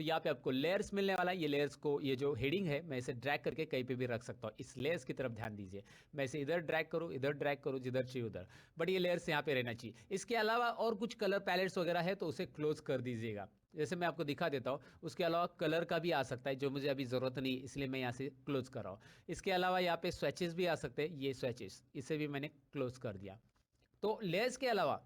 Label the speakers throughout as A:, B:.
A: तो यहाँ पे आपको लेयर्स मिलने वाला है। ये लेयर्स को, ये जो हेडिंग है, मैं इसे ड्रैग करके कहीं पे भी रख सकता हूँ। इस लेयर्स की तरफ ध्यान दीजिए, मैं इसे इधर ड्रैग करूँ, इधर ड्रैग करूँ, जिधर चाहिए उधर, बट ये लेयर्स यहाँ पे रहना चाहिए। इसके अलावा और कुछ कलर पैलेट्स वगैरह है तो उसे क्लोज कर दीजिएगा। जैसे मैं आपको दिखा देता हूँ, उसके अलावा कलर का भी आ सकता है जो मुझे अभी ज़रूरत नहीं, इसलिए मैं यहाँ से क्लोज कर रहा हूँ। इसके अलावा यहाँ पे स्विचेस भी आ सकते हैं, ये स्विचेस, इसे भी मैंने क्लोज कर दिया। तो लेयर्स के अलावा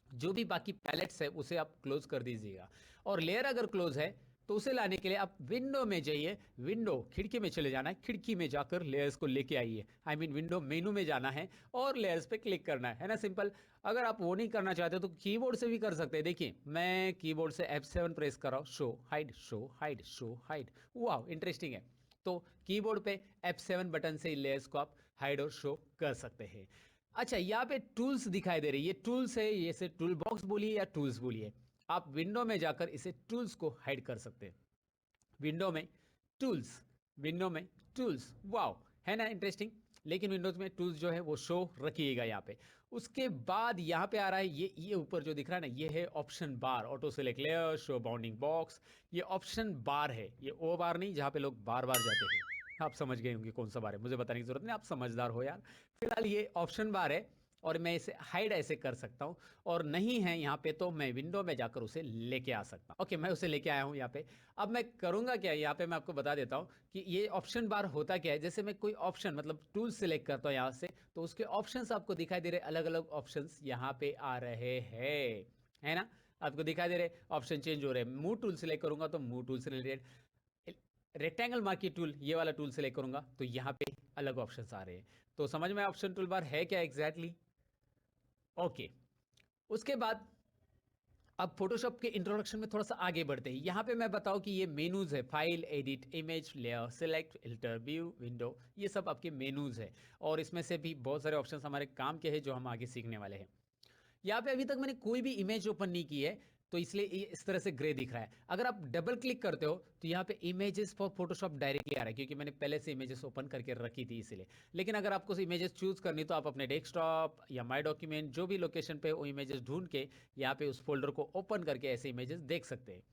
A: जो भी बाकी पैलेट्स है उसे आप क्लोज कर दीजिएगा। और लेयर अगर क्लोज है तो उसे लाने के लिए आप विंडो में जाइए, विंडो खिड़की में चले जाना है, खिड़की में जाकर लेयर्स को लेके आइए। आई मीन विंडो मेनू में जाना है और लेयर्स पे क्लिक करना है ना, सिंपल। अगर आप वो नहीं करना चाहते तो कीबोर्ड से भी कर सकते हैं। देखिए मैं कीबोर्ड से F7 प्रेस कर रहा हूँ, show hide, show hide, show hide. वाह, इंटरेस्टिंग है। तो कीबोर्ड पे F7 बटन से लेयर्स को आप हाइड और शो कर सकते हैं। अच्छा, यहाँ पे टूल्स दिखाई दे रही है, ये टूल्स है, ये से टूल बॉक्स बोलिए या टूल्स बोलिए। आप विंडो में जाकर इसे टूल्स को हाइड कर सकते हैं। विंडो में टूल्स, विंडो में टूल्स, वाओ, है ना इंटरेस्टिंग। लेकिन विंडोज में टूल्स जो है वो शो रखिएगा यहाँ पे। उसके बाद यहाँ पे आ रहा है ये ऊपर जो दिख रहा है ना, ये है option bar, auto select layer, show bounding box. ये ऑप्शन बार है, ये ओ बार नहीं जहाँ पे लोग बार बार जाते हैं। आप समझ गए होंगे कौन सा बार है, मुझे बताने की जरूरत नहीं, आप समझदार हो यार। फिलहाल ये ऑप्शन बार है और मैं इसे हाइड ऐसे कर सकता हूँ, और नहीं है यहाँ पे तो मैं विंडो में जाकर उसे लेके आ सकता हूँ। ओके, मैं उसे लेके आया हूँ यहाँ पे। अब मैं करूँगा क्या, यहाँ पे मैं आपको बता देता हूँ कि ये ऑप्शन बार होता क्या है। जैसे मैं कोई ऑप्शन मतलब टूल सेलेक्ट करता हूँ यहाँ से, तो उसके ऑप्शंस आपको दिखाई दे रहे, अलग अलग ऑप्शंस यहाँ पे आ रहे हैं, है ना। आपको दिखाई दे रहे ऑप्शन चेंज हो रहे हैं। मूव टूल सेलेक्ट करूंगा तो मूव टूल से रिलेटेड, रेक्टेंगल मार्की टूल, ये वाला टूल सेलेक्ट करूंगा तो यहाँ पे अलग ऑप्शंस आ रहे हैं। तो समझ में ऑप्शन टूल बार है क्या एग्जैक्टली। ओके, उसके बाद अब फोटोशॉप के इंट्रोडक्शन में थोड़ा सा आगे बढ़ते हैं। यहाँ पे मैं बताऊँ कि ये मेनूज है, file, edit, image, layer, select, filter, view, window, ये सब आपके मेनूज है। और इसमें से भी बहुत सारे ऑप्शंस हमारे काम के हैं जो हम आगे सीखने वाले हैं। यहाँ पे अभी तक मैंने कोई भी इमेज ओपन नहीं की है, तो इसलिए ये इस तरह से ग्रे दिख रहा है। अगर आप डबल क्लिक करते हो तो यहाँ पे इमेजेस फॉर फोटोशॉप डायरेक्टली आ रहा है, क्योंकि मैंने पहले से इमेजेस ओपन करके रखी थी इसलिए। लेकिन अगर आपको इमेजेस चूज करनी तो आप अपने डेस्कटॉप या माई डॉक्यूमेंट जो भी लोकेशन पे वो इमेजेस ढूंढ के यहाँ पे उस फोल्डर को ओपन करके ऐसे इमेजेस देख सकते हैं।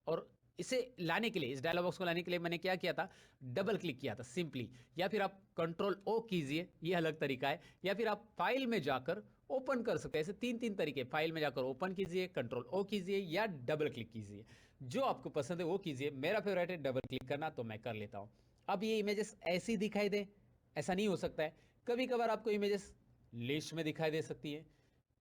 A: और इसे लाने के लिए, इस डायलॉग बॉक्स को लाने के लिए मैंने क्या किया था, डबल क्लिक किया था सिंपली। या फिर आप कंट्रोल ओ कीजिए, ये अलग तरीका है। या फिर आप फाइल में जाकर ओपन कर सकते हैं। ऐसे तीन तीन तरीके, फाइल में जाकर ओपन कीजिए, कंट्रोल ओ कीजिए, या डबल क्लिक कीजिए। जो आपको पसंद है वो कीजिए। मेरा फेवरेट है डबल क्लिक करना, तो मैं कर लेता हूं। अब ये इमेजेस ऐसी दिखाई दे, ऐसा नहीं हो सकता है। कभी कभार आपको इमेजेस लिस्ट में दिखाई दे सकती है,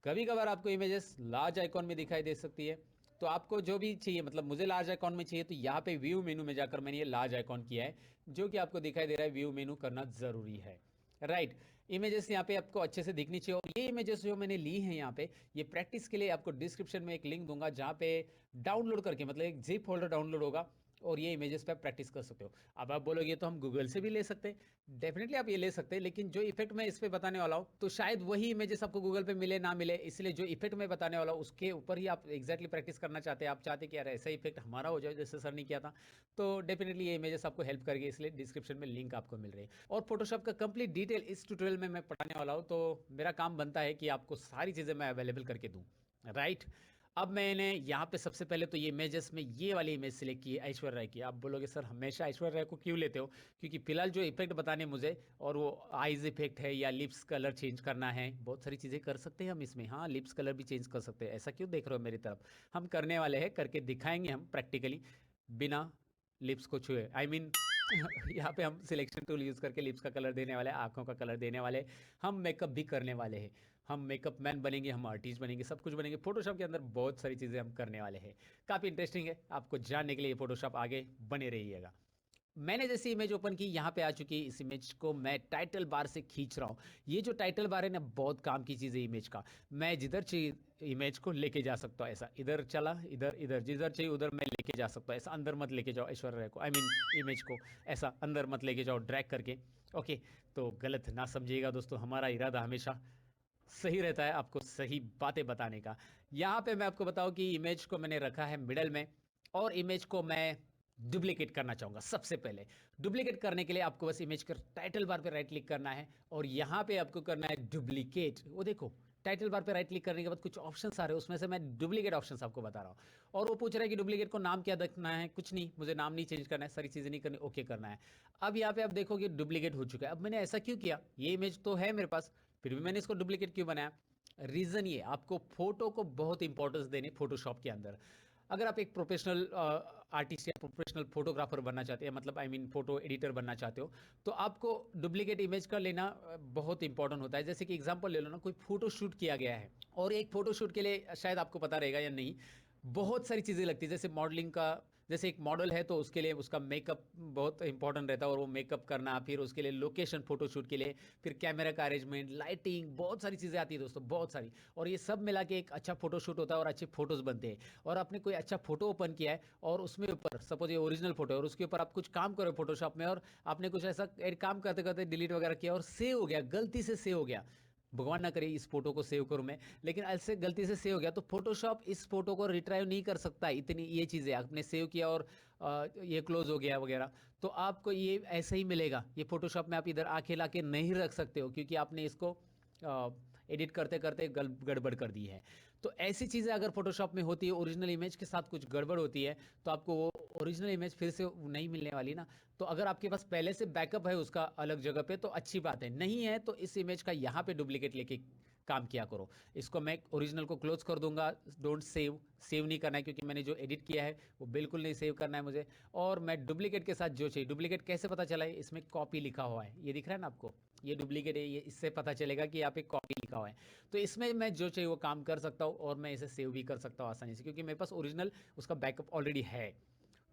A: कभी कभार आपको इमेजेस लार्ज आइकॉन में दिखाई दे सकती है। तो आपको जो भी चाहिए, मतलब मुझे लार्ज आइकॉन में चाहिए, तो यहाँ पे व्यू मेनू में जाकर मैंने ये लार्ज आइकॉन किया है, जो कि आपको दिखाई दे रहा है। व्यू मेनू करना जरूरी है, राइट। इमेजेस यहाँ पे आपको अच्छे से दिखनी चाहिए। और ये इमेजेस जो मैंने ली हैं यहाँ पे, ये प्रैक्टिस के लिए आपको डिस्क्रिप्शन में एक लिंक दूंगा, जहाँ पे डाउनलोड करके, मतलब एक जिप फोल्डर डाउनलोड होगा और ये इमेजेस पे प्रैक्टिस कर सकते हो। अब आप बोलोगे तो हम गूगल से भी ले सकते हैं, डेफिनेटली आप ये ले सकते हैं। लेकिन जो इफेक्ट मैं इस पे बताने वाला हूँ, तो शायद वही इमेजेस आपको गूगल पे मिले ना मिले, इसलिए जो इफेक्ट मैं बताने वाला हूँ उसके ऊपर ही आप एक्जैक्टली प्रैक्टिस करना चाहते हैं। आप चाहते कि यार ऐसा इफेक्ट हमारा हो जाए जैसे सर ने किया था, तो डेफिनेटली ये इमेजेस आपको हेल्प करेगी, इसलिए डिस्क्रिप्शन में लिंक आपको मिल रही है। और फोटोशॉप का कंप्लीट डिटेल इस ट्यूटोरियल में मैं पढ़ाने वाला हूँ, तो मेरा काम बनता है कि आपको सारी चीज़ें मैं अवेलेबल करके दूँ, राइट। अब मैंने यहाँ पे सबसे पहले तो ये इमेजेस में ये वाली इमेज सिलेक्ट की है, ऐश्वर्या राय की। आप बोलोगे सर हमेशा ऐश्वर्या राय को क्यों लेते हो, क्योंकि फिलहाल जो इफेक्ट बताने मुझे, और वो आईज इफेक्ट है या लिप्स कलर चेंज करना है, बहुत सारी चीज़ें कर सकते हैं हम इसमें। हाँ, लिप्स कलर भी चेंज कर सकते हैं, ऐसा क्यों देख रहे हो मेरी तरफ। हम करने वाले हैं, करके दिखाएंगे हम प्रैक्टिकली, बिना लिप्स को छुए, आई मीन यहाँ पे हम सिलेक्शन टूल यूज़ करके लिप्स का कलर देने वाले हैं, आंखों का कलर देने वाले हैं, हम मेकअप भी करने वाले हैं। हम मेकअप मैन बनेंगे, हम आर्टिस्ट बनेंगे, सब कुछ बनेंगे। फोटोशॉप के अंदर बहुत सारी चीज़ें हम करने वाले हैं। काफ़ी इंटरेस्टिंग है, आपको जानने के लिए फोटोशॉप आगे बने रहिएगा। मैंने जैसे इमेज ओपन की, यहाँ पे आ चुकी है। इस इमेज को मैं टाइटल बार से खींच रहा हूँ। ये जो टाइटल बार है ना, बहुत काम की चीज़ है इमेज का। मैं जिधर चाहिए इमेज को लेके जा सकता हूँ, ऐसा इधर चला, इधर इधर, जिधर चाहिए उधर मैं लेके जा सकता हूँ। ऐसा अंदर मत लेके जाओ ऐश्वर्या को, आई मीन इमेज को, ऐसा अंदर मत लेके जाओ ड्रैग करके। ओके, तो गलत ना समझिएगा दोस्तों, हमारा इरादा हमेशा सही रहता है आपको सही बातें बताने का। यहाँ पे मैं आपको बताऊँ कि इमेज को मैंने रखा है मिडल में, और इमेज को मैं डुप्लीकेट करना चाहूँगा। सबसे पहले डुप्लीकेट करने के लिए आपको बस इमेज के टाइटल बार पे राइट क्लिक करना है, और यहाँ पे आपको करना है डुप्लीकेट। वो देखो टाइटल बार पे राइट क्लिक करने के बाद कुछ ऑप्शंस आ रहे हैं, उसमें से मैं डुप्लीकेट ऑप्शंस आपको बता रहा हूँ। और वो पूछ रहा है कि डुप्लीकेट को नाम क्या रखना है, कुछ नहीं, मुझे नाम नहीं चेंज करना है, सारी चीज़ें नहीं करनी, ओके करना है। अब यहाँ पे आप देखोगे डुप्लीकेट हो चुका है। अब मैंने ऐसा क्यों किया, ये इमेज तो है मेरे पास, फिर भी मैंने इसको डुप्लीकेट क्यों बनाया? रीज़न ये, आपको फोटो को बहुत इंपॉर्टेंस देनी फोटोशॉप के अंदर। अगर आप एक प्रोफेशनल आर्टिस्ट या प्रोफेशनल फोटोग्राफर बनना चाहते हैं, मतलब आई मीन फोटो एडिटर बनना चाहते हो, तो आपको डुप्लीकेट इमेज का लेना बहुत इंपॉर्टेंट होता है। जैसे कि एग्जांपल ले लो ना, कोई फोटो शूट किया गया है, और एक फोटो शूट के लिए शायद आपको पता रहेगा या नहीं, बहुत सारी चीज़ें लगती है। जैसे मॉडलिंग का, जैसे एक मॉडल है तो उसके लिए उसका मेकअप बहुत इंपॉर्टेंट रहता है, और वो मेकअप करना, फिर उसके लिए लोकेशन फोटोशूट के लिए, फिर कैमरा का अरेंजमेंट, लाइटिंग, बहुत सारी चीज़ें आती है दोस्तों, बहुत सारी। और ये सब मिला के एक अच्छा फोटोशूट होता है और अच्छे फोटोज़ बनते हैं। और आपने कोई अच्छा फोटो ओपन किया है, और उसमें ऊपर सपोज ये ओरिजिनल फोटो है, और उसके ऊपर आप कुछ काम करो फोटोशॉप में, और आपने कुछ ऐसा एक काम करते करते डिलीट वगैरह किया और सेव हो गया, गलती से सेव हो गया, भगवान ना करे इस फोटो को सेव करूं मैं, लेकिन ऐसे गलती से सेव हो गया, तो फोटोशॉप इस फोटो को रिट्राइव नहीं कर सकता। इतनी ये चीज़ें आपने सेव किया और ये क्लोज हो गया वगैरह, तो आपको ये ऐसे ही मिलेगा। ये फोटोशॉप में आप इधर आके ला के नहीं रख सकते हो, क्योंकि आपने इसको एडिट करते करते गड़बड़ कर दी है। तो ऐसी चीज़ें अगर फोटोशॉप में होती है, ओरिजिनल इमेज के साथ कुछ गड़बड़ होती है, तो आपको वो ओरिजिनल इमेज फिर से नहीं मिलने वाली ना। तो अगर आपके पास पहले से बैकअप है उसका अलग जगह पे, तो अच्छी बात है। नहीं है तो इस इमेज का यहाँ पे डुप्लीकेट लेके काम किया करो। इसको मैं ओरिजिनल को क्लोज कर दूंगा, डोंट सेव, सेव नहीं करना है, क्योंकि मैंने जो एडिट किया है वो बिल्कुल नहीं सेव करना है मुझे। और मैं डुप्लीकेट के साथ जो चाहिए, डुप्लीकेट कैसे पता चला है, इसमें कॉपी लिखा हुआ है, ये दिख रहा है ना आपको, ये डुप्लीकेट है, ये इससे पता चलेगा कि यहाँ पे कॉपी लिखा हुआ है। तो इसमें मैं जो चाहिए वो काम कर सकता हूँ, और मैं इसे सेव भी कर सकता हूँ आसानी से, क्योंकि मेरे पास ओरिजिनल उसका बैकअप ऑलरेडी है।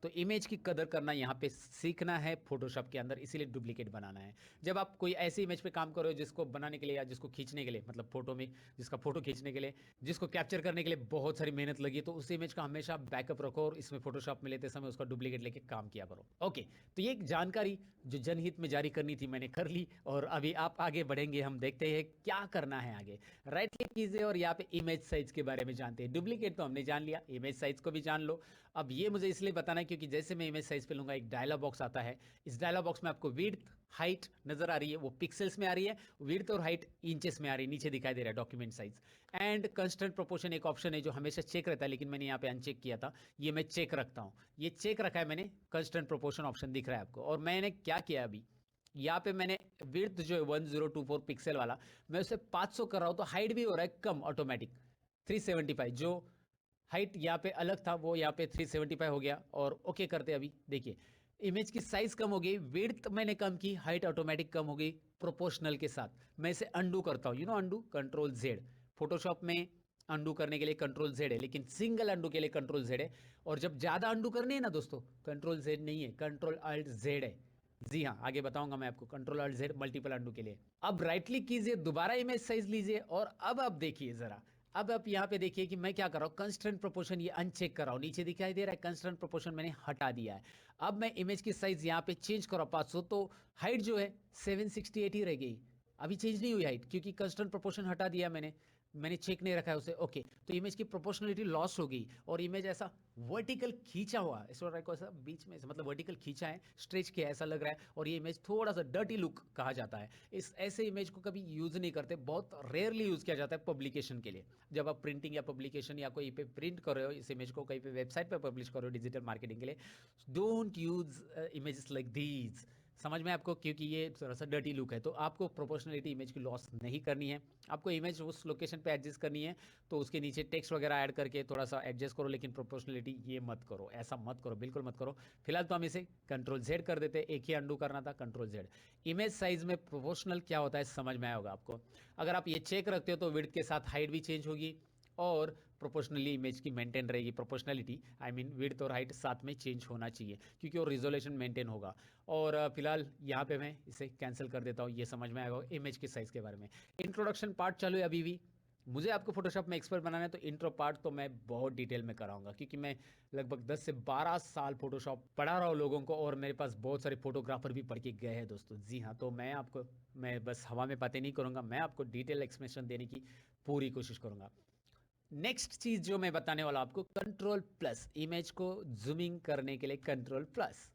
A: तो इमेज की कदर करना यहाँ पे सीखना है फोटोशॉप के अंदर, इसीलिए डुप्लीकेट बनाना है। जब आप कोई ऐसी इमेज पे काम करो जिसको बनाने के लिए या जिसको खींचने के लिए, मतलब फोटो में जिसका फोटो खींचने के लिए, जिसको कैप्चर करने के लिए बहुत सारी मेहनत लगी, तो उस इमेज का हमेशा बैकअप रखो, और इसमें फोटोशॉप में लेते समय उसका डुप्लीकेट लेके काम किया करो। ओके, तो ये एक जानकारी जो जनहित में जारी करनी थी मैंने कर ली, और अभी आप आगे बढ़ेंगे, हम देखते हैं क्या करना है आगे। राइट क्लिक कीजिए और यहाँ पे इमेज साइज के बारे में जानते हैं। डुप्लीकेट तो हमने जान लिया, इमेज साइज को भी जान लो। अब ये मुझे इसलिए बताना है क्योंकि जैसे मैं इमेज साइज पे लूंगा, एक डायलॉग बॉक्स आता है। इस डायलॉग बॉक्स में आपको विड्थ, हाइट नजर आ रही है, वो पिक्सल्स में आ रही है, विड्थ और हाइट इंचेस में आ रही है, नीचे दिखाई दे रहा है document size. And constant proportion एक ऑप्शन है जो हमेशा चेक रहता है, लेकिन मैंने यहाँ पे अनचेक किया था, ये मैं चेक रखता हूँ, ये चेक रखा है मैंने। कंस्टेंट प्रोपोर्शन ऑप्शन दिख रहा है आपको, और मैंने क्या किया अभी, यहाँ पे मैंने विड्थ जो है 1024 पिक्सल वाला, मैं उसे 500 कर रहा हूँ, तो हाइट भी हो रहा है कम ऑटोमेटिक, 375। जो हाइट यहाँ पे अलग था वो यहाँ पे 375 हो गया, और ओके करते अभी देखिए इमेज की साइज कम हो गई, विड्थ मैंने कम की, हाइट ऑटोमेटिक कम हो गई प्रोपोर्शनल के साथ। मैं इसे अंडू करता हूँ, अंडू, कंट्रोल जेड। फोटोशॉप में अंडू करने के लिए कंट्रोल जेड है, लेकिन सिंगल अंडू के लिए कंट्रोल जेड है। और जब ज्यादा अंडू करने है ना दोस्तों, कंट्रोल जेड नहीं है, कंट्रोल अल्ट जेड है। जी हाँ, आगे बताऊंगा मैं आपको, control alt Z multiple undo के लिए। अब राइट क्लिक कीजिए, दोबारा इमेज साइज लीजिए, और अब आप देखिए जरा, अब आप यहाँ पे देखिए कि मैं क्या कर रहा हूँ, कंस्टेंट प्रोपोर्शन ये अनचेक कर रहा हूँ, नीचे दिखाई दे रहा है कंस्टेंट प्रोपोर्शन मैंने हटा दिया है। अब मैं इमेज की साइज यहाँ पे चेंज कर रहा हूँ 500, तो हाइट जो है 768 ही रह गई, अभी चेंज नहीं हुई हाइट, क्योंकि कंस्टेंट प्रोपोर्शन हटा दिया मैंने चेक नहीं रखा है उसे। ओके, तो इमेज की प्रोपोर्शनलिटी लॉस हो गई, और इमेज ऐसा वर्टिकल खींचा हुआ है, ऐसा बीच में, मतलब वर्टिकल खींचा है, स्ट्रेच किया ऐसा लग रहा है, और ये इमेज थोड़ा सा डर्टी लुक कहा जाता है। इस ऐसे इमेज को कभी यूज नहीं करते, बहुत रेयरली यूज किया जाता है पब्लिकेशन के लिए। जब आप प्रिंटिंग या पब्लिकेशन या कोई पे प्रिंट कर रहे हो इस इमेज को, कहीं पे वेबसाइट पे पब्लिश कर रहे हो डिजिटल मार्केटिंग के लिए, don't use images like these. समझ में आपको, क्योंकि ये थोड़ा सा डर्टी लुक है, तो आपको प्रोपोर्शनलिटी इमेज की लॉस नहीं करनी है। आपको इमेज उस लोकेशन पे एडजस्ट करनी है, तो उसके नीचे टेक्स्ट वगैरह ऐड करके थोड़ा सा एडजस्ट करो, लेकिन प्रोपोर्शनलिटी ये मत करो, ऐसा मत करो, बिल्कुल मत करो। फिलहाल तो हम इसे कंट्रोल जेड कर देते हैं, एक ही अंडू करना था, कंट्रोल जेड। इमेज साइज में प्रोपोर्शनल क्या होता है समझ में आया होगा आपको। अगर आप ये चेक रखते हो तो विड्थ के साथ हाइट भी चेंज होगी, और प्रोपोर्शनली इमेज की मेंटेन रहेगी, प्रोपोर्शनलिटी आई मीन विड्थ और हाइट साथ में चेंज होना चाहिए, क्योंकि वो रिजोल्यूशन मेंटेन होगा। और फिलहाल यहाँ पे मैं इसे कैंसिल कर देता हूँ, ये समझ में आएगा इमेज के साइज के बारे में। इंट्रोडक्शन पार्ट चालू है अभी भी, मुझे आपको फोटोशॉप में एक्सपर्ट बनाना है, तो इंट्रो पार्ट तो मैं बहुत डिटेल में कराऊंगा, क्योंकि मैं लगभग 10 से 12 साल फोटोशॉप पढ़ा रहा हूँ लोगों को, और मेरे पास बहुत सारे फोटोग्राफर भी पढ़ के गए हैं दोस्तों। जी हाँ, तो मैं बस हवा में बातें नहीं करूँगा, मैं आपको डिटेल एक्सप्लेनेशन देने की पूरी कोशिश करूँगा। नेक्स्ट चीज जो मैं बताने वाला आपको, कंट्रोल प्लस, इमेज को जूमिंग करने के लिए कंट्रोल प्लस।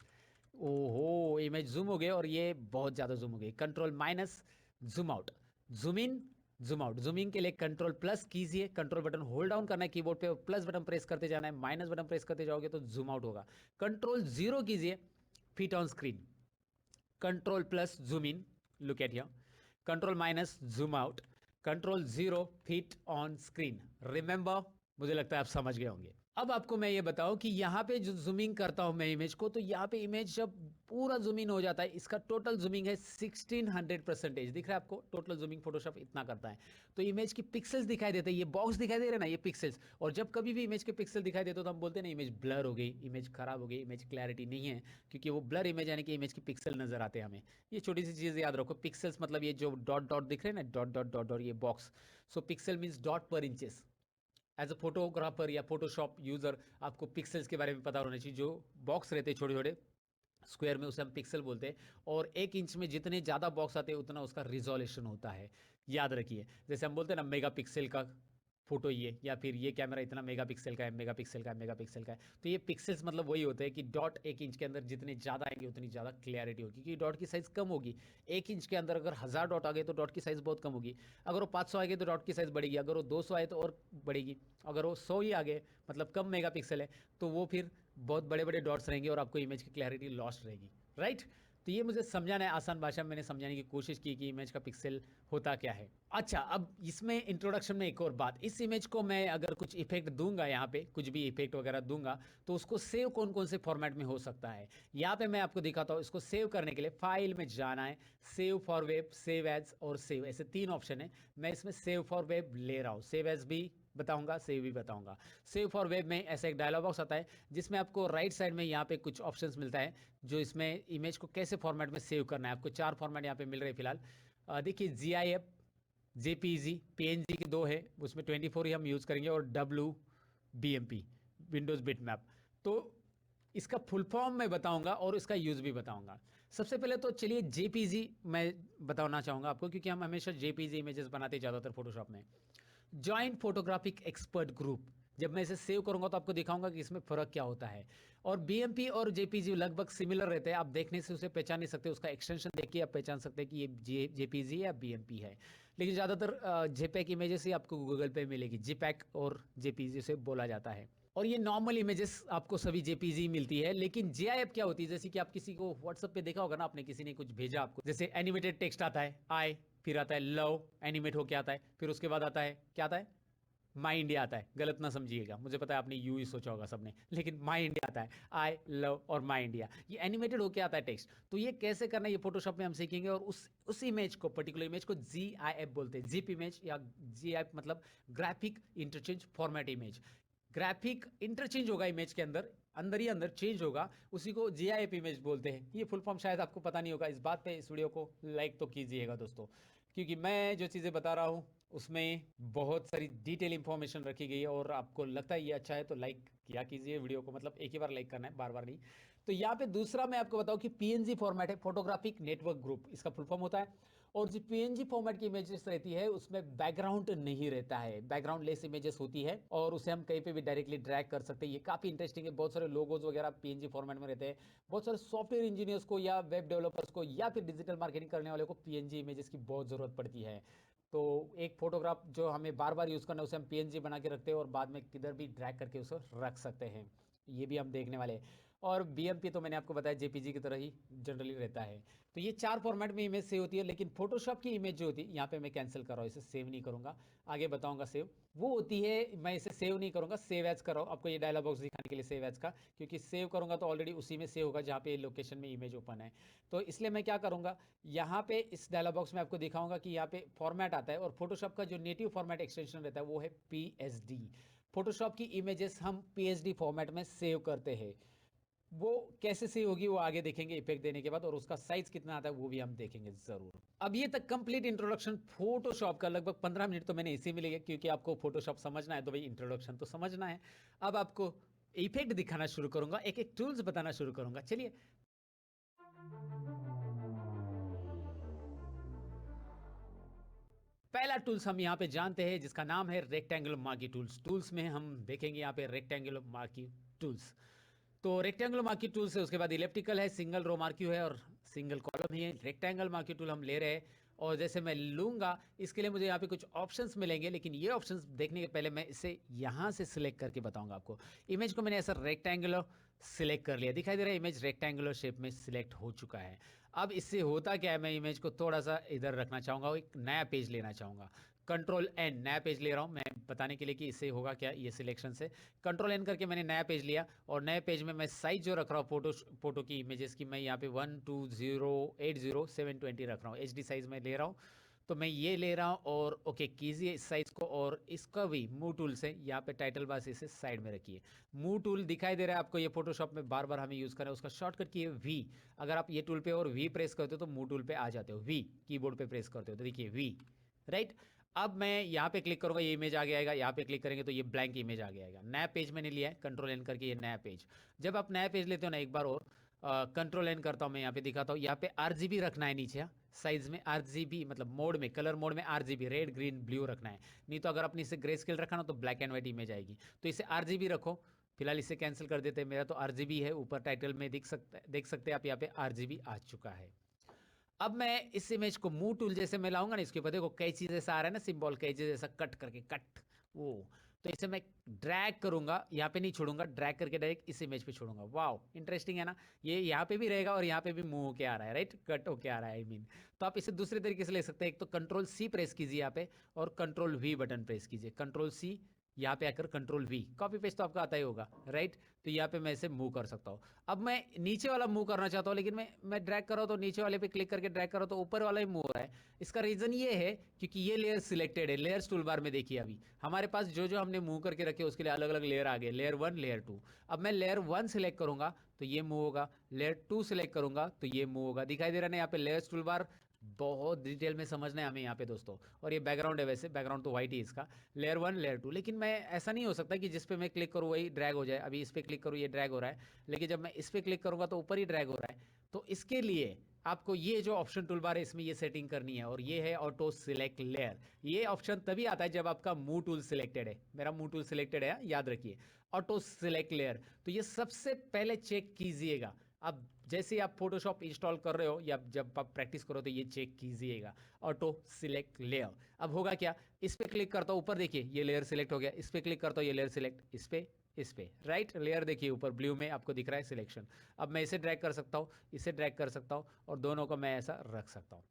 A: ओहो, इमेज जूम हो गए और ये बहुत ज़्यादा जूम हो गई, control minus, zoom out, zoom in, zoom out. Zooming के लिए कंट्रोल प्लस कीजिए, कंट्रोल बटन होल्ड डाउन करना है कीबोर्ड पे और प्लस बटन प्रेस करते जाना है, माइनस बटन प्रेस करते जाओगे तो जूम आउट होगा। कंट्रोल जीरो कीजिए, fit on screen. Control plus zoom in, look at here. Control minus zoom out. Control zero fit on screen. Remember, मुझे लगता है आप समझ गए होंगे। अब आपको मैं ये बताऊं कि यहाँ पे जो जूमिंग करता हूं मैं इमेज को, तो यहाँ पे इमेज जब पूरा जूम इन हो जाता है, इसका टोटल जूमिंग है 1600%। दिख रहा है आपको? टोटल जूमिंग फोटोशॉप इतना करता है। तो इमेज की पिक्सल्स दिखाई देते हैं, ये बॉक्स दिखाई दे रहे हैं ना, ये पिक्सल्स। और जब कभी भी इमेज के पिक्सल दिखाई देते तो हम बोलते हैं ना इमेज ब्लर हो गई, इमेज खराब हो गई, इमेज क्लैरिटी नहीं है, क्योंकि वो ब्लर इमेज यानी कि इमेज की पिक्सल नजर आते हैं हमें। ये छोटी सी चीज याद रखो, पिक्सल्स मतलब ये जो डॉट डॉट दिख रहे हैं ना, डॉट डॉट डॉट डॉट, ये box. So pixel means dot per inches. As a photographer या फोटोशॉप यूजर आपको पिक्सल्स के बारे में पता होना चाहिए। जो बॉक्स रहते हैं छोटे छोटे स्क्वायर में, उसे हम पिक्सल बोलते हैं। और 1 इंच में जितने ज़्यादा बॉक्स आते हैं उतना उसका रिजोल्यूशन होता है, याद रखिए। जैसे हम बोलते हैं ना मेगा पिक्सल का फोटो ये, या फिर ये कैमरा इतना मेगापिक्सल का है, मेगापिक्सल का है, मेगापिक्सल का है। तो ये पिक्सल्स मतलब वही होते हैं कि डॉट 1 इंच के अंदर जितने ज़्यादा आएंगे उतनी ज़्यादा क्लियरिटी होगी, क्योंकि डॉट की साइज़ कम होगी। 1 इंच के अंदर अगर 1000 डॉट आ गए तो डॉट की साइज़ बहुत कम होगी। अगर वो 500 आ गए तो डॉट की साइज़ बढ़ेगी, अगर वो 200 आए तो और बढ़ेगी, अगर वो 100 ही आ गए मतलब कम मेगापिक्सल है तो वो फिर बहुत बड़े बड़े डॉट्स रहेंगे और आपको इमेज की क्लैरिटी लॉस्ट रहेगी, राइट। तो ये मुझे समझाना है, आसान भाषा में मैंने समझाने की कोशिश की कि इमेज का पिक्सल होता क्या है। अच्छा, अब इसमें इंट्रोडक्शन में एक और बात, इस इमेज को मैं अगर कुछ इफेक्ट दूंगा, यहाँ पे कुछ भी इफेक्ट वगैरह दूंगा, तो उसको सेव कौन कौन से फॉर्मेट में हो सकता है, यहाँ पे मैं आपको दिखाता हूँ। इसको सेव करने के लिए फाइल में जाना है, save for web, save as और सेव, ऐसे 3 ऑप्शन है। मैं इसमें सेव फॉर वेब ले रहा हूँ, सेव एज भी बताऊंगा, सेव भी बताऊंगा। सेव फॉर वेब में ऐसा एक डायलॉग बॉक्स आता है जिसमें आपको राइट साइड में यहाँ पे कुछ ऑप्शंस मिलता है, जो इसमें इमेज को कैसे फॉर्मेट में सेव करना है। आपको 4 फॉर्मेट यहाँ पे मिल रहे हैं फिलहाल। देखिए GIF, JPG, PNG के 2 है, उसमें 24 ही हम यूज़ करेंगे, और WBMP, विंडोज़ बिटमैप। तो इसका फुल फॉर्म मैं बताऊंगा और इसका यूज़ भी बताऊंगा। सबसे पहले तो चलिए JPG मैं बताना चाहूँगा आपको, क्योंकि हम हमेशा JPG इमेजेस बनाते हैं ज़्यादातर फोटोशॉप में। Joint photographic expert group. जब मैं इसे सेव करूंगा तो आपको दिखाऊंगा कि इसमें फ़र्क क्या होता है। और BMP और JPG लगभग सिमिलर रहते हैं, आप देखने से उसे पहचान नहीं सकते, उसका एक्सटेंशन देख के आप पहचान सकते हैं कि ये JPG है या BMP है। लेकिन ज़्यादातर JPEG इमेजेस ही आपको गूगल पे मिलेगी, JPEG और JPG से बोला जाता है। और ये नॉर्मल इमेजेस आपको सभी JPG मिलती है। लेकिन GIF क्या होती है, जैसे कि आप किसी को व्हाट्सएप पे देखा होगा ना, आपने किसी ने कुछ भेजा आपको, जैसे एनिमेटेड टेक्स्ट आता है आई, फिर आता है लव, एनिमेट होके आता है, फिर उसके बाद आता है क्या आता है, माई इंडिया आता है। गलत ना समझिएगा, मुझे पता है आपने यू ही सोचा होगा सबने, लेकिन माई इंडिया आता है, आई लव और माई इंडिया, ये एनिमेटेड होके आता है टेक्स्ट। तो ये कैसे करना है ये फोटोशॉप में हम सीखेंगे। और उस इमेज को, पर्टिकुलर इमेज को GIF बोलते हैं, जिप इमेज या GIF मतलब graphic interchange format image. Graphic interchange होगा इमेज के अंदर, अंदर ही अंदर चेंज होगा, उसी को GIF इमेज बोलते हैं। ये फुल फॉर्म शायद आपको पता नहीं होगा। इस बात पे इस वीडियो को लाइक तो कीजिएगा दोस्तों, क्योंकि मैं जो चीज़ें बता रहा हूँ उसमें बहुत सारी डिटेल इंफॉर्मेशन रखी गई है, और आपको लगता है ये अच्छा है तो लाइक किया कीजिए वीडियो को, मतलब एक ही बार लाइक करना है, बार बार नहीं। तो यहाँ पे दूसरा मैं आपको बताऊँ कि PNG फॉर्मेट है, फोटोग्राफिक नेटवर्क ग्रुप इसका फुल फॉर्म होता है। और जो PNG फॉर्मेट की इमेजेस रहती है उसमें बैकग्राउंड नहीं रहता है, बैकग्राउंड लेस इमेजेस होती है, और उसे हम कहीं पे भी डायरेक्टली ड्रैग कर सकते हैं। ये काफ़ी इंटरेस्टिंग है, बहुत सारे लोगोज वगैरह PNG फॉर्मेट में रहते हैं। बहुत सारे सॉफ्टवेयर इंजीनियर्स को या वेब डेवलपर्स को या फिर डिजिटल मार्केटिंग करने वाले को PNG इमेजेस की बहुत ज़रूरत पड़ती है। तो एक फोटोग्राफ जो हमें बार बार यूज़ करना है उसे हम PNG बना के रखते हैं, और बाद में किधर भी ड्रैग करके उसे रख सकते हैं। ये भी हम देखने वाले हैं। और BMP तो मैंने आपको बताया JPG की तरह ही जनरली रहता है। तो ये 4 फॉर्मेट में इमेज सेव होती है। लेकिन फोटोशॉप की इमेज जो होती है, यहाँ पे मैं कैंसिल कर रहा हूँ, इसे सेव नहीं करूँगा, आगे बताऊँगा सेव। वो होती है, मैं इसे सेव नहीं करूँगा, सेव एज कर रहा हूँ आपको ये डायलॉग बॉक्स दिखाने के लिए, सेव एज का, क्योंकि सेव करूँगा तो ऑलरेडी उसी में सेव होगा जहाँ पे लोकेशन में इमेज ओपन है। तो इसलिए मैं क्या करूँगा, यहाँ पे इस डायलॉग बॉक्स में आपको दिखाऊंगा कि यहाँ पे फॉर्मेट आता है, और फोटोशॉप का जो नेटिव फॉर्मेट एक्सटेंशन रहता है वो है PSD। फोटोशॉप की इमेजेस हम PSD फॉर्मेट में सेव करते हैं। वो कैसे सेव होगी वो आगे देखेंगे इफेक्ट देने के बाद, और उसका साइज कितना आता है वो भी हम देखेंगे जरूर। अब ये तक कंप्लीट इंट्रोडक्शन फोटोशॉप का, लगभग 15 मिनट तो मैंने इसी में लिया, क्योंकि आपको फोटोशॉप समझना है तो भाई इंट्रोडक्शन तो समझना है। अब आपको इफेक्ट दिखाना शुरू करूंगा, एक एक टूल्स बताना शुरू करूंगा। चलिए, पहला टूल्स हम यहाँ पे जानते हैं जिसका नाम है रेक्टेंगुलर मार्की टूल्स। टूल्स में हम देखेंगे यहाँ पे रेक्टेंगुलर मार्की टूल्स। तो रेक्टेंगुलर मार्की टूल्स है, उसके बाद इलेप्टिकल है, सिंगल रो मार्क्यू है, और सिंगल कॉलम ही है। रेक्टेंगल मार्की टूल हम ले रहे हैं, और जैसे मैं लूँगा इसके लिए मुझे यहाँ पे कुछ ऑप्शंस मिलेंगे, लेकिन ये ऑप्शंस देखने के पहले मैं इसे यहाँ से सिलेक्ट करके बताऊँगा आपको। इमेज को मैंने ऐसा रेक्टेंगुलर सिलेक्ट कर लिया, दिखाई दे रहा है इमेज रेक्टेंगुलर शेप में सिलेक्ट हो चुका है। अब इससे होता क्या है, मैं इमेज को थोड़ा सा इधर रखना चाहूँगा और एक नया पेज लेना चाहूँगा। कंट्रोल एन, नया पेज ले रहा हूँ मैं बताने के लिए कि इससे होगा क्या, ये सिलेक्शन से कंट्रोल एन करके मैंने नया पेज लिया और नए पेज में मैं साइज जो रख रहा हूँ फोटो की इमेजेस की, मैं यहाँ पे 12080720 रख रहा हूँ, एचडी साइज में ले रहा हूँ। तो मैं ये ले रहा हूँ और ओके कीजिए इस साइज को, और इसका भी मूव टूल से यहाँ पे टाइटल बार से इसे साइड में रखिए। मूव टूल दिखाई दे रहा है आपको, ये फोटोशॉप में बार बार हमें यूज़ करें, उसका शॉर्टकट की है वी। अगर आप ये टूल पे और वी प्रेस करते हो तो मूव टूल पे आ जाते हो, वी कीबोर्ड पे प्रेस करते हो तो देखिए वी, राइट। अब मैं यहाँ पे क्लिक करूँगा, ये इमेज आ गया आएगा, यहाँ पे क्लिक करेंगे तो ये ब्लैंक इमेज आ गया आएगा। नया पेज मैंने लिया है, कंट्रोल एन करके ये नया पेज। जब आप नया पेज लेते हो ना, एक बार और कंट्रोल एन करता हूँ मैं, यहाँ पे दिखाता हूँ, यहाँ पे आरजीबी रखना है नीचे, साइज में आरजीबी मतलब मोड में, कलर मोड में आरजीबी रेड ग्रीन ब्लू रखना है। नहीं तो अगर आपने इसे ग्रे स्केल रखा ना तो ब्लैक एंड व्हाइट इमेज आएगी, तो इसे आरजीबी रखो। फिलहाल इसे कैंसिल कर देते हैं, मेरा तो आरजीबी है, ऊपर टाइटल में देख सकते हैं आप, यहाँ पे आरजीबी आ चुका है। अब मैं इस इमेज को मूव टूल जैसे मैं लाऊंगा ना, इसके ऊपर देखो कैची जैसा आ रहा है ना सिंबल, कैची जैसा कट करके कट, वो तो इसे मैं ड्रैग करूंगा, यहाँ पे नहीं छोड़ूंगा, ड्रैग करके डायरेक्ट इस इमेज पे छोड़ूंगा। वाओ इंटरेस्टिंग है ना, ये यहाँ पे भी रहेगा और यहाँ पे भी मूव होके आ रहा है, राइट, कट होके आ रहा है आई मीन। तो आप इसे दूसरे तरीके से ले सकते हैं, एक तो कंट्रोल सी प्रेस कीजिए यहाँ पे और कंट्रोल वी बटन प्रेस कीजिए, कंट्रोल सी यहाँ पे आकर कंट्रोल वी, कॉपी पेस्ट तो आपको आता ही होगा, राइट। तो यहाँ पे मैं इसे मूव कर सकता हूँ। अब मैं नीचे वाला मूव करना चाहता हूँ, लेकिन मैं ड्रैग कर रहा हूँ तो नीचे वाले पे क्लिक करके ड्रैग कर रहा हूँ तो ऊपर वाला ही मूव हो रहा है। इसका रीजन ये है क्योंकि ये लेयर सिलेक्टेड है। लेयर्स टूल बार में देखिए, अभी हमारे पास जो जो हमने मूव करके रखे उसके लिए अलग अलग लेयर आ गए, लेयर 1 लेयर 2। अब मैं लेयर 1 सिलेक्ट करूंगा तो ये मूव होगा, लेयर 2 सिलेक्ट करूंगा तो ये मूव होगा। दिखाई दे रहा है ना यहाँ पे लेयर्स टूल बार, बहुत डिटेल में समझना है हमें यहाँ पे दोस्तों। और ये बैकग्राउंड है, वैसे बैकग्राउंड तो वाइट ही इसका, लेयर 1 लेयर 2। लेकिन मैं ऐसा नहीं हो सकता कि जिस पे मैं क्लिक करूँ वही ड्रैग हो जाए। अभी इस पे क्लिक करूँ ये ड्रैग हो रहा है, लेकिन जब मैं इस पे क्लिक करूँगा तो ऊपर ही ड्रैग हो रहा है। तो इसके लिए आपको ये जो ऑप्शन टूल बार है इसमें ये सेटिंग करनी है, और ये है ऑटो सिलेक्ट लेयर। ये ऑप्शन तभी आता है जब आपका मूव टूल सिलेक्टेड है, मेरा मूव टूल सिलेक्टेड है, याद रखिए ऑटो सिलेक्ट लेयर। तो ये सबसे पहले चेक कीजिएगा। अब जैसे आप फोटोशॉप इंस्टॉल कर रहे हो या जब आप प्रैक्टिस करो तो ये चेक कीजिएगा, ऑटो सिलेक्ट लेयर। अब होगा क्या, इस पे क्लिक करता हूँ, ऊपर देखिए ये लेयर सिलेक्ट हो गया, इस पे क्लिक करता हूँ ये लेयर सिलेक्ट, इस पे राइट, लेयर देखिए ऊपर ब्लू में आपको दिख रहा है सिलेक्शन। अब मैं इसे ड्रैग कर सकता हूँ, इसे ड्रैग कर सकता हूँ और दोनों को मैं ऐसा रख सकता हूँ।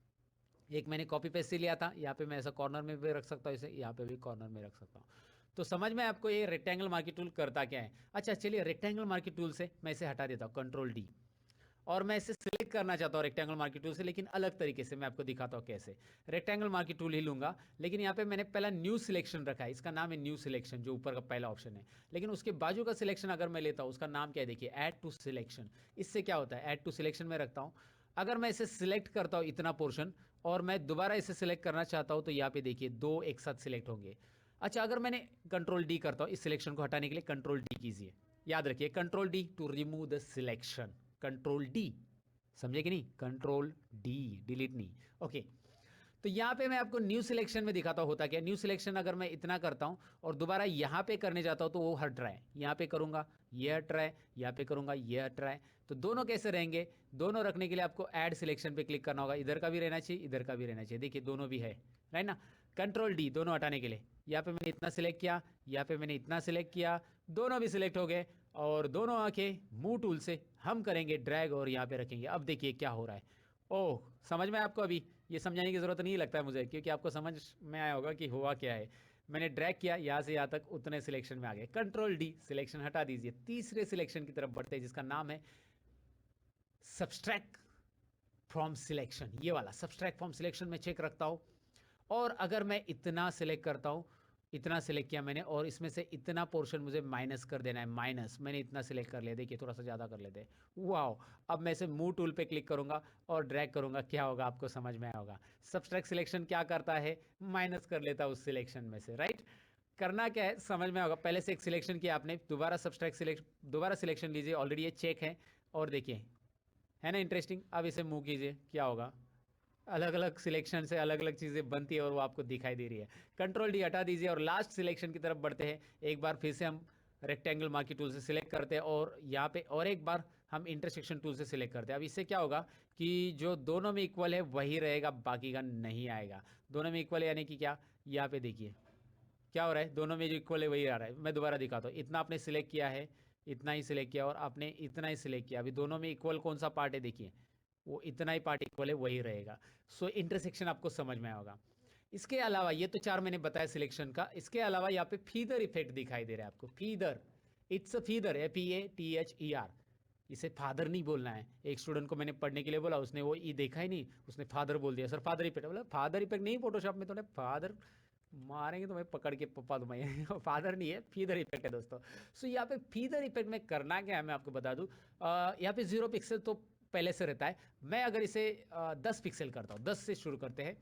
A: एक मैंने कॉपी पेस्ट से लिया था, यहाँ पे मैं ऐसा कॉर्नर में भी रख सकता हूँ, इसे यहाँ पे भी कॉर्नर में रख सकता हूँ। तो समझ में आपको ये रेक्टेंगल मार्की टूल करता क्या है। अच्छा चलिए, रेक्टेंगल मार्की टूल से मैं इसे हटा देता हूँ, कंट्रोल डी, और मैं इसे सिलेक्ट करना चाहता हूँ रेक्टेंगल मार्की टूल से, लेकिन अलग तरीके से मैं आपको दिखाता हूँ कैसे। रेक्टेंगल मार्की टूल ही लूंगा, लेकिन यहाँ पे मैंने पहला न्यू सिलेक्शन रखा है, इसका नाम है न्यू सिलेक्शन, जो ऊपर का पहला ऑप्शन है। लेकिन उसके बाजू का सिलेक्शन अगर मैं लेता हूँ उसका नाम क्या है, देखिए ऐड टू सिलेक्शन। इससे क्या होता है, ऐड टू सिलेक्शन में रखता हूँ, अगर मैं इसे सिलेक्ट करता हूँ इतना पोर्शन और मैं दोबारा इसे सिलेक्ट करना चाहता हूँ तो यहाँ पे देखिए दो एक साथ सिलेक्ट होंगे। अच्छा अगर मैंने कंट्रोल डी करता हूँ इस सिलेक्शन को हटाने के लिए, कंट्रोल डी कीजिए, याद रखिए control D to remove the selection, control D, समझे कि नहीं, कंट्रोल डी, डिलीट नहीं, ओके। तो यहाँ पे मैं आपको न्यू सिलेक्शन में दिखाता हूँ होता क्या। न्यू सिलेक्शन अगर मैं इतना करता हूँ और दोबारा यहाँ पे करने जाता हूँ तो वो हट रहा है, यहाँ पे करूँगा ये हट रहा है, यहाँ पे करूँगा ये हट रहा है। तो दोनों कैसे रहेंगे, दोनों रखने के लिए आपको ऐड सिलेक्शन पे क्लिक करना होगा, इधर का भी रहना चाहिए इधर का भी रहना चाहिए, देखिए दोनों भी है, राइट ना। कंट्रोल डी दोनों हटाने के लिए, यहाँ पे मैंने इतना सिलेक्ट किया, यहाँ पे मैंने इतना सिलेक्ट किया, दोनों भी सिलेक्ट हो गए। और दोनों आंखें मूव टूल से हम करेंगे ड्रैग और यहाँ पे रखेंगे। अब देखिए क्या हो रहा है, ओह समझ में आपको, अभी ये समझाने की ज़रूरत नहीं लगता है मुझे, क्योंकि आपको समझ में आया होगा कि हुआ क्या है। मैंने ड्रैग किया यहाँ से यहाँ तक, उतने सिलेक्शन में आ गए, कंट्रोल डी सिलेक्शन हटा दीजिए। तीसरे सिलेक्शन की तरफ बढ़ते हैं जिसका नाम है सब्सट्रैक्ट फ्रॉम सिलेक्शन। ये वाला सब्सट्रैक्ट फ्रॉम सिलेक्शन में चेक रखता हूँ, और अगर मैं इतना सिलेक्ट करता हूँ, इतना सिलेक्ट किया मैंने और इसमें से इतना पोर्शन मुझे माइनस कर देना है, माइनस मैंने इतना सिलेक्ट कर लिया, देखिए थोड़ा सा ज़्यादा कर लेते हैं, वाओ। अब मैं इसे मूव टूल पे क्लिक करूंगा और ड्रैग करूंगा, क्या होगा आपको समझ में आया होगा। सब्सट्रैक्ट सिलेक्शन क्या करता है, माइनस कर लेता है उस सिलेक्शन में से, राइट। करना क्या है समझ में होगा, पहले से एक सिलेक्शन किया आपने, दोबारा सब्सट्रैक्ट दोबारा सिलेक्शन लीजिए, ऑलरेडी ये चेक है, और देखिए है ना इंटरेस्टिंग। अब इसे मूव कीजिए, क्या होगा, अलग अलग सिलेक्शन से अलग अलग चीज़ें बनती है और वो आपको दिखाई दे रही है। कंट्रोल डी हटा दीजिए और लास्ट सिलेक्शन की तरफ बढ़ते हैं। एक बार फिर से हम रेक्टेंगल मार्की टूल से सिलेक्ट करते हैं और यहाँ पे और एक बार हम इंटरसेक्शन टूल से सिलेक्ट करते हैं। अब इससे क्या होगा कि जो दोनों में इक्वल है वही रहेगा, बाकी का नहीं आएगा। दोनों में इक्वल है यानी कि क्या, यहाँ पे देखिए क्या हो रहा है, दोनों में जो इक्वल है वही आ रहा है। मैं दोबारा दिखाता हूँ, इतना आपने सिलेक्ट किया है, इतना ही सिलेक्ट किया और आपने इतना ही सिलेक्ट किया, अभी दोनों में इक्वल कौन सा पार्ट है देखिए, वो इतना ही पार्ट इक्वल है वही रहेगा। सो इंटरसेक्शन आपको समझ में आया होगा। इसके अलावा ये तो चार मैंने बताया सिलेक्शन का, इसके अलावा यहाँ पे फीदर इफेक्ट दिखाई दे रहा है आपको। Feather, it's a feather, FEATHER। इसे फादर नहीं बोलना है। एक स्टूडेंट को मैंने पढ़ने के लिए बोला, उसने वो ई देखा ही नहीं, उसने फादर बोल दिया। सर फादर इफेक्ट, बोला फादर इफेक्ट नहीं, फोटोशॉप में तो फादर मारेंगे तो मैं पकड़ के पप्पा तुम्हें फादर नहीं है, फीदर इफेक्ट है दोस्तों। सो यहाँ पे फीदर इफेक्ट में करना क्या है मैं आपको बता दूं। यहाँ पे 0 पिक्सल तो पहले से रहता है। मैं अगर इसे 10 पिक्सल करता हूँ, 10 से शुरू करते हैं,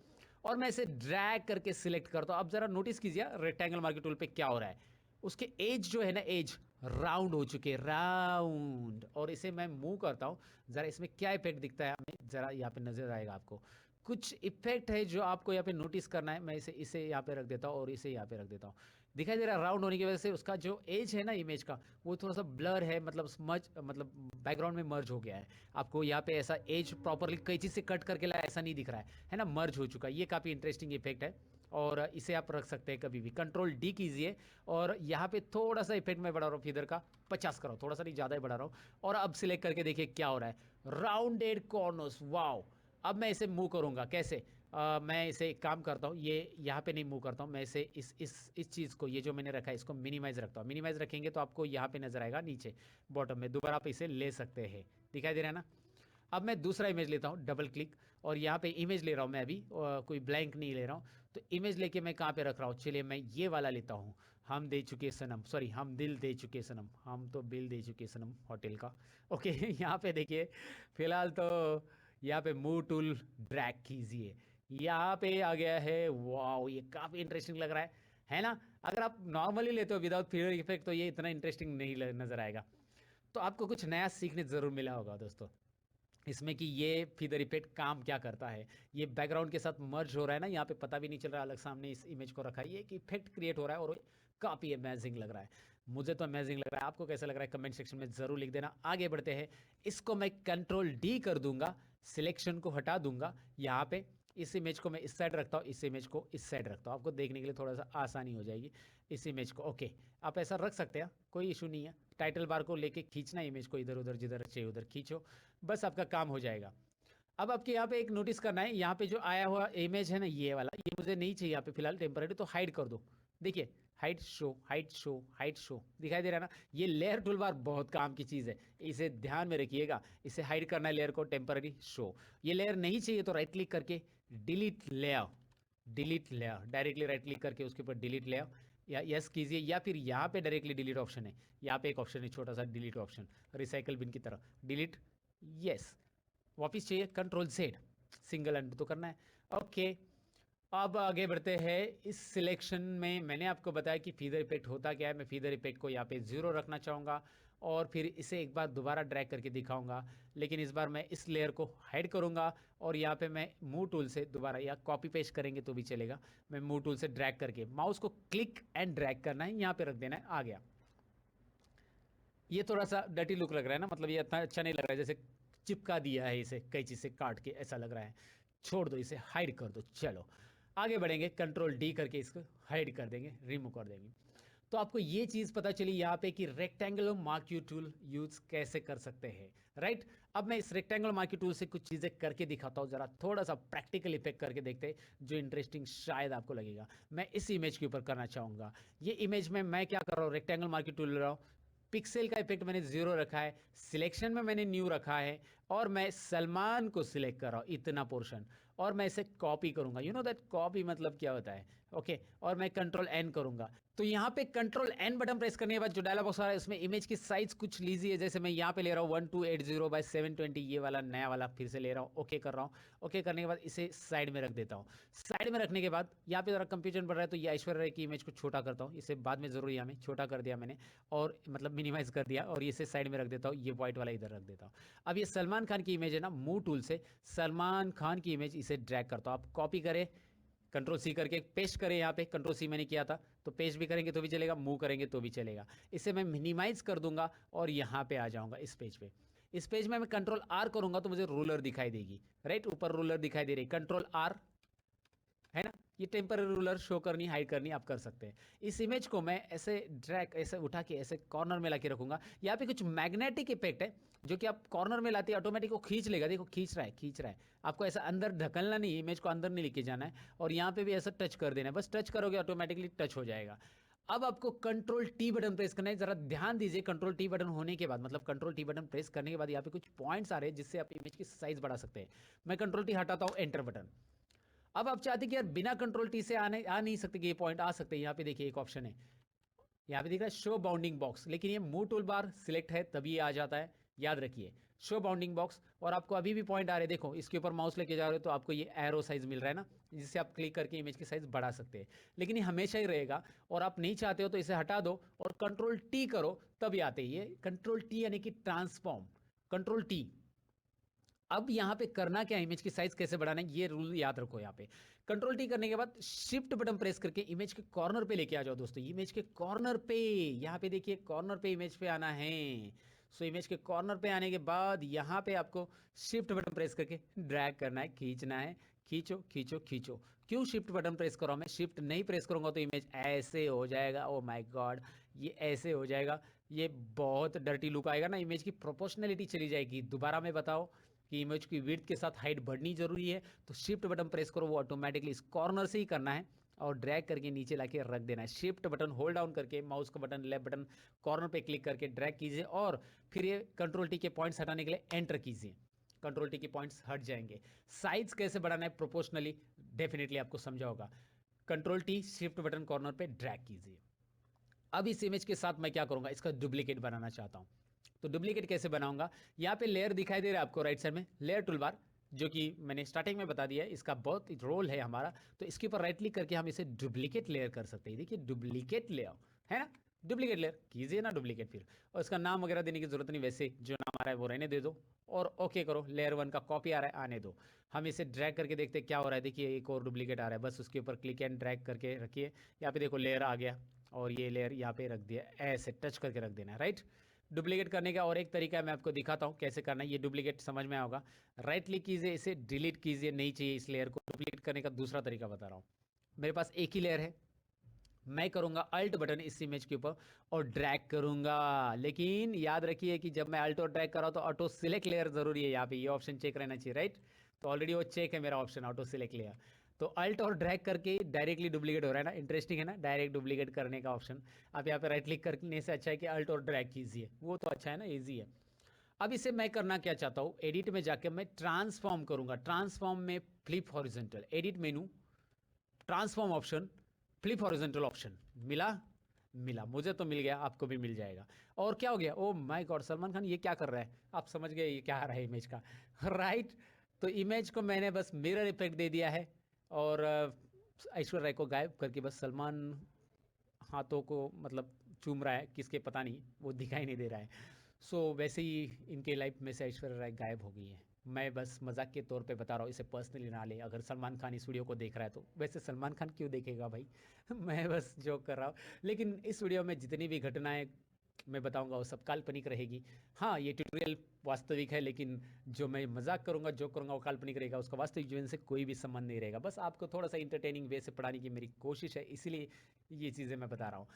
A: और मैं इसे ड्रैग करके सिलेक्ट करता हूँ। अब जरा नोटिस कीजिए रेक्टेंगल मार्केट टूल पे क्या हो रहा है, उसके एज जो है ना, एज राउंड हो चुके हैं, राउंड। और इसे मैं मूव करता हूँ, जरा इसमें क्या इफेक्ट दिखता है हमें, जरा यहाँ पे नजर आएगा आपको। कुछ इफेक्ट है जो आपको यहाँ पे नोटिस करना है। मैं इसे इसे यहाँ पे रख देता हूँ और इसे यहाँ पे रख देता हूँ। दिखाई दे रहा है, राउंड होने की वजह से उसका जो एज है ना इमेज का, वो थोड़ा सा ब्लर है, मतलब स्मज, मतलब बैकग्राउंड में मर्ज हो गया है। आपको यहाँ पे ऐसा एज प्रॉपरली कैंची से कट करके लाया ऐसा नहीं दिख रहा है ना, मर्ज हो चुका है। ये काफ़ी इंटरेस्टिंग इफेक्ट है और इसे आप रख सकते हैं कभी भी। कंट्रोल डी कीजिए और यहाँ पे थोड़ा सा इफेक्ट मैं बढ़ा रहा हूँ फीदर का, 50 करो, थोड़ा सा नहीं ज़्यादा ही बढ़ा रहा हूँ। और अब सिलेक्ट करके देखिए क्या हो रहा है, राउंडेड कॉर्नर्स, वाओ। अब मैं इसे मूव करूंगा कैसे, मैं इसे एक काम करता हूँ, ये यहाँ पे नहीं मूव करता हूँ मैं इसे, इस चीज़ को, ये जो मैंने रखा है इसको मिनिमाइज रखता हूँ। मिनिमाइज रखेंगे तो आपको यहाँ पे नजर आएगा नीचे बॉटम में, दोबारा आप इसे ले सकते हैं, दिखाई दे रहा है ना। अब मैं दूसरा इमेज लेता हूँ, डबल क्लिक, और यहाँ पे इमेज ले रहा हूँ मैं अभी, कोई ब्लैंक नहीं ले रहा हूँ। तो इमेज लेके मैं कहाँ पे रख रहा हूँ, चलिए मैं ये वाला लेता हूँ। हम दे चुके सनम, सॉरी हम दिल दे चुके सनम, हम तो बिल दे चुके सनम होटल का। ओके यहाँ पे देखिए, फिलहाल तो यहाँ पे मूव टूल ड्रैग कीजिए, यहाँ पे आ गया है। वाओ, ये काफ़ी इंटरेस्टिंग लग रहा है ना। अगर आप नॉर्मली लेते हो विदाउट फिगर इफेक्ट तो ये इतना इंटरेस्टिंग नहीं नज़र आएगा। तो आपको कुछ नया सीखने ज़रूर मिला होगा दोस्तों इसमें, कि ये फीदर इफेक्ट काम क्या करता है। ये बैकग्राउंड के साथ मर्ज हो रहा है ना, यहाँ पे पता भी नहीं चल रहा, अलग सामने इस इमेज को रखा है, ये एक इफेक्ट क्रिएट हो रहा है और काफ़ी अमेजिंग लग रहा है। मुझे तो अमेजिंग लग रहा है, आपको कैसा लग रहा है कमेंट सेक्शन में ज़रूर लिख देना। आगे बढ़ते हैं, इसको मैं कंट्रोल डी कर दूंगा, सिलेक्शन को हटा दूंगा। यहाँ पे इस इमेज को मैं इस साइड रखता हूँ, इस इमेज को इस साइड रखता हूँ, आपको देखने के लिए थोड़ा सा आसानी हो जाएगी। इस इमेज को ओके, आप ऐसा रख सकते हैं, कोई इशू नहीं है। टाइटल बार को लेके खींचना, इमेज को इधर उधर जिधर चाहिए उधर खींचो, बस आपका काम हो जाएगा। अब आपके यहाँ पे एक नोटिस करना है, यहाँ पे जो आया हुआ इमेज है ना, ये वाला, ये मुझे नहीं चाहिए यहाँ पे फिलहाल टेम्परेरी, तो हाइड कर दो। देखिए hide show, hide show, hide show, दिखाई दे रहा है ना। ये लेयर टूल बार बहुत काम की चीज़ है, इसे ध्यान में रखिएगा। इसे हाइड करना है लेयर को, टेम्परेरी शो। ये लेयर नहीं चाहिए तो राइट क्लिक करके delete layer, delete layer, directly right click करके उसके ऊपर डिलीट लेयर या यस कीजिए, या फिर यहाँ पे डायरेक्टली डिलीट ऑप्शन है, यहाँ पे एक ऑप्शन है छोटा सा डिलीट ऑप्शन, रिसाइकल बिन की तरह डिलीट, यस। वापिस चाहिए कंट्रोल जेड, सिंगल अंडू तो करना है। ओके, अब आगे बढ़ते हैं। इस सिलेक्शन में मैंने आपको बताया कि फीदर इफेक्ट होता क्या है। मैं फीदर इफेक्ट को यहाँ पे 0 रखना चाहूँगा और फिर इसे एक बार दोबारा ड्रैग करके दिखाऊंगा, लेकिन इस बार मैं इस लेयर को हाइड करूँगा और यहाँ पे मैं मूव टूल से दोबारा, या कॉपी पेस्ट करेंगे तो भी चलेगा, मैं मूव टूल से ड्रैग करके माउस को क्लिक एंड ड्रैग करना है, यहाँ पे रख देना है, आ गया। ये थोड़ा सा डर्टी लुक लग रहा है ना, मतलब ये इतना अच्छा नहीं लग रहा है, जैसे चिपका दिया है इसे कैंची से काट के, ऐसा लग रहा है। छोड़ दो इसे, हाइड कर दो। चलो आगे बढ़ेंगे, कंट्रोल डी करके इसको हाइड कर देंगे, रिमूव कर देंगे। तो आपको ये चीज़ पता चली यहाँ पे कि रेक्टेंगुलर मार्क्यू टूल यूज कैसे कर सकते हैं, राइट। अब मैं इस रेक्टेंगुलर मार्क्यू टूल से कुछ चीज़ें करके दिखाता हूँ, जरा थोड़ा सा प्रैक्टिकल इफेक्ट करके देखते हैं, जो इंटरेस्टिंग शायद आपको लगेगा। मैं इस इमेज के ऊपर करना चाहूँगा। ये इमेज में मैं क्या कर रहा हूँ, रेक्टेंगल मार्क्यू टूल ले रहा हूँ, पिक्सल का इफेक्ट मैंने 0 रखा है, सिलेक्शन में मैंने न्यू रखा है, और मैं सलमान को सिलेक्ट कर रहा हूँ, इतना पोर्शन, और मैं इसे कॉपी करूंगा। यू नो दैट कॉपी मतलब क्या होता है, ओके। और मैं कंट्रोल एन करूंगा। तो यहाँ पे कंट्रोल एन बटन प्रेस करने के बाद जो डायलॉग बॉक्स आ रहा है उसमें इमेज की साइज कुछ लीजिए, जैसे मैं यहाँ पे ले रहा हूँ 1280 बाय 720, ये वाला नया वाला फिर से ले रहा हूँ, ओके कर रहा हूँ। ओके करने के बाद इसे साइड में रख देता हूँ। साइड में रखने के बाद यहाँ पे जरा कंफ्यूजन बढ़ रहा है, तो ये ऐश्वर्या राय की इमेज को छोटा करता हूँ, इसे बाद में जरूर यहाँ में छोटा कर दिया मैंने, और मतलब मिनिमाइज कर दिया, और इसे साइड में रख देता हूँ, ये व्हाइट वाला इधर रख देता हूँ। अब ये सलमान खान की इमेज है ना, मूव टूल से सलमान खान की इमेज इसे ड्रैग करता हूँ। आप कॉपी करें, कंट्रोल सी करके पेस्ट करें, यहाँ पे कंट्रोल सी मैंने किया था, तो पेस्ट भी करेंगे तो भी चलेगा, मूव करेंगे तो भी चलेगा। इसे मैं मिनिमाइज कर दूंगा और यहाँ पे आ जाऊंगा इस पेज पे। इस पेज में मैं कंट्रोल आर करूंगा तो मुझे रूलर दिखाई देगी, राइट, ऊपर रूलर दिखाई दे रही, कंट्रोल आर है ना, ये टेम्पररी रूलर शो करनी हाइड करनी आप कर सकते हैं। इस इमेज को मैं ऐसे ड्रैग ऐसे उठा के ऐसे कॉर्नर में लाके रखूंगा। यहाँ पे कुछ मैग्नेटिक इफेक्ट है जो कि आप कॉर्नर में लाते ऑटोमेटिक वो खींच लेगा, देखो खींच रहा है खींच रहा है। आपको ऐसा अंदर ढकलना नहीं, इमेज को अंदर नहीं लेके जाना है, और यहाँ पे भी ऐसा टच कर देना है, बस टच करोगे ऑटोमेटिकली टच हो जाएगा। अब आपको कंट्रोल टी बटन प्रेस करना है, जरा ध्यान दीजिए। कंट्रोल टी बटन होने के बाद मतलब कंट्रोल टी बटन प्रेस करने के बाद यहाँ पे कुछ पॉइंट्स आ रहे हैं जिससे आप इमेज की साइज बढ़ा सकते हैं। मैं कंट्रोल टी हटाता हूँ, एंटर बटन। अब आप चाहते कि यार बिना कंट्रोल टी से आ नहीं सकते कि ये पॉइंट आ सकते हैं, यहाँ पे देखिए एक ऑप्शन है, यहाँ पे दिख रहा है शो बाउंडिंग बॉक्स, लेकिन ये मूव टूल बार सिलेक्ट है तभी ये आ जाता है, याद रखिए शो बाउंडिंग बॉक्स। और आपको अभी भी पॉइंट आ रहे हैं, देखो इसके ऊपर माउस लेके जा रहे हो तो आपको ये एरो साइज मिल रहा है ना, जिससे आप क्लिक करके इमेज की साइज बढ़ा सकते हैं। लेकिन ये हमेशा ही रहेगा, और आप नहीं चाहते हो तो इसे हटा दो और कंट्रोल टी करो तब आते हैं। ये कंट्रोल टी यानी कि ट्रांसफॉर्म, कंट्रोल टी। अब यहाँ पे करना क्या, इमेज की साइज कैसे बढ़ाना है ये रूल याद रखो। यहाँ पे कंट्रोल टी करने के बाद शिफ्ट बटन प्रेस करके इमेज के कॉर्नर पे लेके आ जाओ दोस्तों, इमेज के कॉर्नर पे। यहाँ पे देखिए कॉर्नर पे इमेज पे आना है। सो इमेज के कॉर्नर पे आने के बाद यहाँ पे आपको शिफ्ट बटन प्रेस करके ड्रैग करना है, खींचना है, खींचो खींचो खींचो। क्यों शिफ्ट बटन प्रेस करो, मैं शिफ्ट नहीं प्रेस करूंगा तो इमेज ऐसे हो जाएगा। ओ माय गॉड, ये ऐसे हो जाएगा, ये बहुत डर्टी लुक आएगा ना, इमेज की प्रोपोर्शनलिटी चली जाएगी। दोबारा मैं बताओ कि इमेज की विड्थ के साथ हाइट बढ़नी जरूरी है, तो शिफ्ट बटन प्रेस करो, वो ऑटोमेटिकली इस कॉर्नर से ही करना है और ड्रैग करके नीचे लाके रख देना है। शिफ्ट बटन होल्ड डाउन करके माउस का बटन लेफ्ट बटन कॉर्नर पे क्लिक करके ड्रैग कीजिए, और फिर ये कंट्रोल टी के पॉइंट्स हटाने के लिए एंटर कीजिए, कंट्रोल टी के पॉइंट्स हट जाएंगे। साइज कैसे बढ़ाना है प्रोपोर्शनली, डेफिनेटली आपको समझा होगा। Control T shift button corner पे ड्रैग कीजिए। अब इस इमेज के साथ मैं क्या करूंगा, इसका डुप्लीकेट बनाना चाहता हूं, तो डुप्लीकेट कैसे बनाऊंगा। यहाँ पे लेयर दिखाई दे रहा है आपको राइट साइड में, लेयर टूलबार, जो कि मैंने स्टार्टिंग में बता दिया है, इसका बहुत रोल है हमारा। तो इसके ऊपर राइट क्लिक करके हम इसे डुप्लीकेट लेयर कर सकते हैं। देखिए डुप्लीकेट लेयर है ना, डुप्लीकेट लेयर कीजिए ना डुप्लीकेट, फिर और इसका नाम वगैरह देने की जरूरत नहीं, वैसे जो नाम आ रहा है वो रहने दे दो और ओके करो। लेयर 1 का कॉपी आ रहा है, आने दो। हम इसे ड्रैग करके देखते हैं क्या हो रहा है। देखिए एक और डुप्लीकेट आ रहा है, बस उसके ऊपर क्लिक एंड ड्रैग करके रखिए। यहाँ पे देखो लेयर आ गया, और ये लेयर यहाँ पे रख दिया, ऐसे टच करके रख देना है, राइट। डुप्लीकेट करने का और एक तरीका है, मैं आपको दिखाता हूँ कैसे करना है। ये डुप्लीकेट समझ में होगा, राइट क्लिक कीजिए, इसे डिलीट कीजिए, नहीं चाहिए इस लेयर को। डुप्लीकेट करने का दूसरा तरीका बता रहा हूँ। मेरे पास एक ही लेयर है, मैं करूंगा अल्ट बटन इस इमेज के ऊपर और ड्रैग करूंगा। लेकिन याद रखिए कि जब मैं अल्ट और ड्रैग कर रहा हूं तो ऑटो सिलेक्ट लेयर जरूरी है, यहाँ पे ये ऑप्शन चेक रहना चाहिए, राइट। तो ऑलरेडी वो चेक है मेरा ऑप्शन ऑटो सिलेक्ट लेयर। तो अल्ट और ड्रैग करके डायरेक्टली डुप्लीकेट हो रहा है ना, इंटरेस्टिंग है ना, डायरेक्ट डुप्लीकेट करने का ऑप्शन। आप यहाँ पे राइट क्लिक करने से अच्छा है कि अल्ट और ड्रैग कीजिए, वो तो अच्छा है ना, ईजी है। अब इसे मैं करना क्या चाहता हूँ, एडिट में जाकर मैं ट्रांसफॉर्म करूंगा। ट्रांसफॉर्म में फ्लिप हॉरिजॉन्टल, एडिट मेनू, transform option, flip horizontal option, मिला, मिला मुझे तो मिल गया, आपको भी मिल जाएगा। और क्या हो गया, oh my God, Salman Khan ये क्या कर रहा है, आप समझ गए ये क्या आ रहा है इमेज का, राइट। तो इमेज को मैंने बस मिरर इफेक्ट दे दिया है, और ऐश्वर्या राय को गायब करके बस सलमान हाथों को मतलब चूम रहा है, किसके पता नहीं, वो दिखाई नहीं दे रहा है। सो वैसे ही इनके लाइफ में से ऐश्वर्या राय गायब हो गई है। मैं बस मजाक के तौर पे बता रहा हूँ, इसे पर्सनली ना ले, अगर सलमान खान इस वीडियो को देख रहा है तो। वैसे सलमान खान क्यों देखेगा भाई मैं बस जोक कर रहा हूँ। लेकिन इस वीडियो में जितनी भी घटनाएं मैं बताऊंगा वो सब काल्पनिक रहेगी। हाँ ये ट्यूटोरियल वास्तविक है, लेकिन जो मैं मजाक करूंगा जो करूंगा वो काल्पनिक रहेगा, उसका वास्तविक जीवन से कोई भी संबंध नहीं रहेगा। बस आपको थोड़ा सा इंटरटेनिंग वे से पढ़ाने की मेरी कोशिश है, इसीलिए ये चीज़ें मैं बता रहा हूँ।